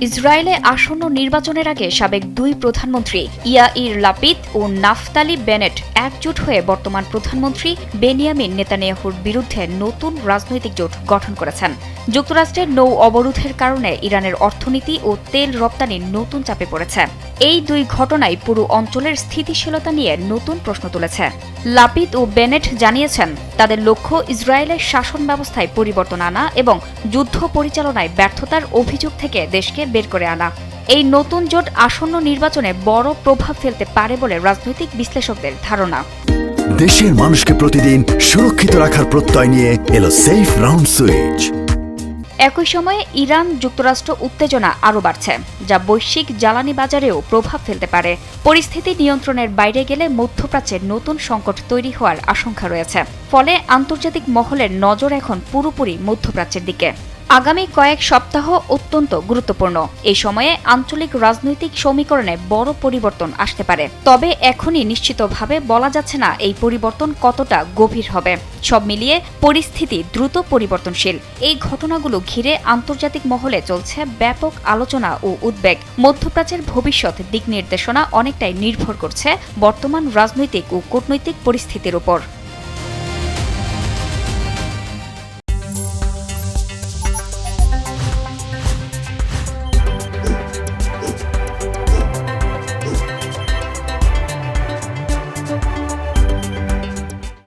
ইসরায়েলে আসন্ন নির্বাচনের আগে সাবেক দুই প্রধানমন্ত্রী ইয়াইর লাপিদ ও নাফতালি বেনেট একজোট হয়ে বর্তমান প্রধানমন্ত্রী বেনিয়ামিন নেতানিয়াহুর বিরুদ্ধে নতুন রাজনৈতিক জোট গঠন করেছেন। যুক্তরাষ্ট্রের নৌ অবরোধের কারণে ইরানের অর্থনীতি ও তেল রপ্তানি নতুন চাপে পড়েছে। এই দুই ঘটনাই পুরো অঞ্চলের স্থিতিশীলতা নিয়ে নতুন প্রশ্ন তুলেছে। লাপিদ ও বেনেট জানিয়েছেন, তাদের লক্ষ্য ইসরায়েলের শাসন ব্যবস্থায় পরিবর্তন আনা এবং যুদ্ধ পরিচালনায় ব্যর্থতার অভিযোগ থেকে দেশকে বের করে আনা। এই নতুন জোট আসন্ন নির্বাচনে বড় প্রভাব ফেলতে পারে বলে রাজনৈতিক বিশ্লেষকদের ধারণা। দেশের মানুষকে প্রতিদিন সুরক্ষিত রাখার প্রত্যয় নিয়ে এলো সেফ রাউন্ড সুইচ। একই সময়ে ইরান যুক্তরাষ্ট্র উত্তেজনা আরও বাড়ছে, যা বৈশ্বিক জ্বালানি বাজারেও প্রভাব ফেলতে পারে। পরিস্থিতি নিয়ন্ত্রণের বাইরে গেলে মধ্যপ্রাচ্যে নতুন সংকট তৈরি হওয়ার আশঙ্কা রয়েছে। ফলে আন্তর্জাতিক মহলের নজর এখন পুরোপুরি মধ্যপ্রাচ্যের দিকে। আগামী কয়েক সপ্তাহ অত্যন্ত গুরুত্বপূর্ণ। এই সময়ে আঞ্চলিক রাজনৈতিক সমীকরণে বড় পরিবর্তন আসতে পারে। তবে এখনই নিশ্চিতভাবে বলা যাচ্ছে না এই পরিবর্তন কতটা গভীর হবে। সব মিলিয়ে পরিস্থিতি দ্রুত পরিবর্তনশীল। এই ঘটনাগুলো ঘিরে আন্তর্জাতিক মহলে চলছে ব্যাপক আলোচনা ও উদ্বেগ। মধ্যপ্রাচ্যের ভবিষ্যৎ দিক নির্দেশনা অনেকটাই নির্ভর করছে বর্তমান রাজনৈতিক ও কূটনৈতিক পরিস্থিতির উপর।